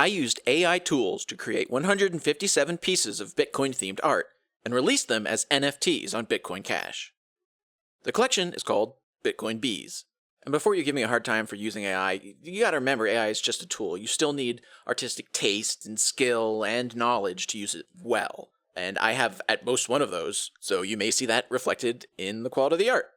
I used AI tools to create 157 pieces of Bitcoin-themed art and released them as NFTs on Bitcoin Cash. The collection is called BitcoinBeez. And before you give me a hard time for using AI, you gotta remember AI is just a tool. You still need artistic taste and skill and knowledge to use it well. And I have at most one of those, so you may see that reflected in the quality of the art.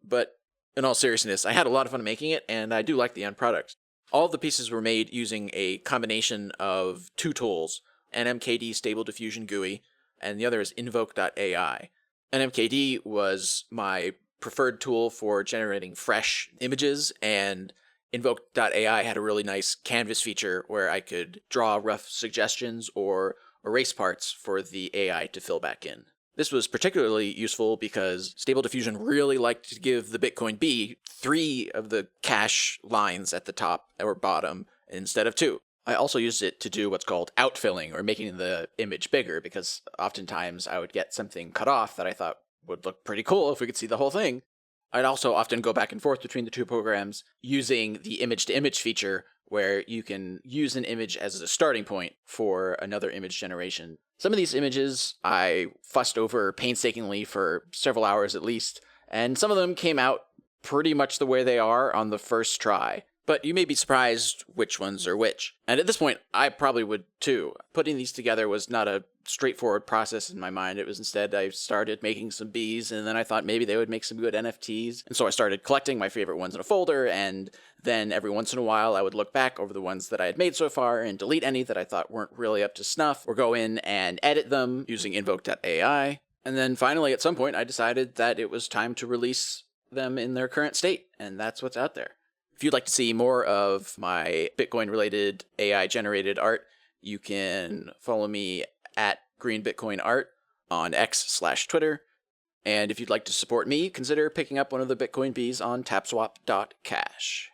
But in all seriousness, I had a lot of fun making it, and I do like the end product. All of the pieces were made using a combination of two tools, NMKD Stable Diffusion GUI, and the other is Invoke.ai. NMKD was my preferred tool for generating fresh images, and Invoke.ai had a really nice canvas feature where I could draw rough suggestions or erase parts for the AI to fill back in. This was particularly useful because Stable Diffusion really liked to give the Bitcoin B 3 of the cache lines at the top or bottom instead of 2. I also used it to do what's called outfilling, or making the image bigger, because oftentimes I would get something cut off that I thought would look pretty cool if we could see the whole thing. I'd also often go back and forth between the two programs using the image-to-image feature, where you can use an image as a starting point for another image generation. Some of these images I fussed over painstakingly for several hours at least, and some of them came out pretty much the way they are on the first try. But you may be surprised which ones are which. And at this point, I probably would too. Putting these together was not a straightforward process in my mind. It was instead I started making some bees, and then I thought maybe they would make some good NFTs. And so I started collecting my favorite ones in a folder, and then every once in a while I would look back over the ones that I had made so far and delete any that I thought weren't really up to snuff, or go in and edit them using Invoke.ai. And then finally, at some point, I decided that it was time to release them in their current state, and that's what's out there. If you'd like to see more of my Bitcoin-related AI-generated art, you can follow me at Green Bitcoin Art on X/Twitter. And if you'd like to support me, consider picking up one of the BitcoinBeez on tapswap.cash.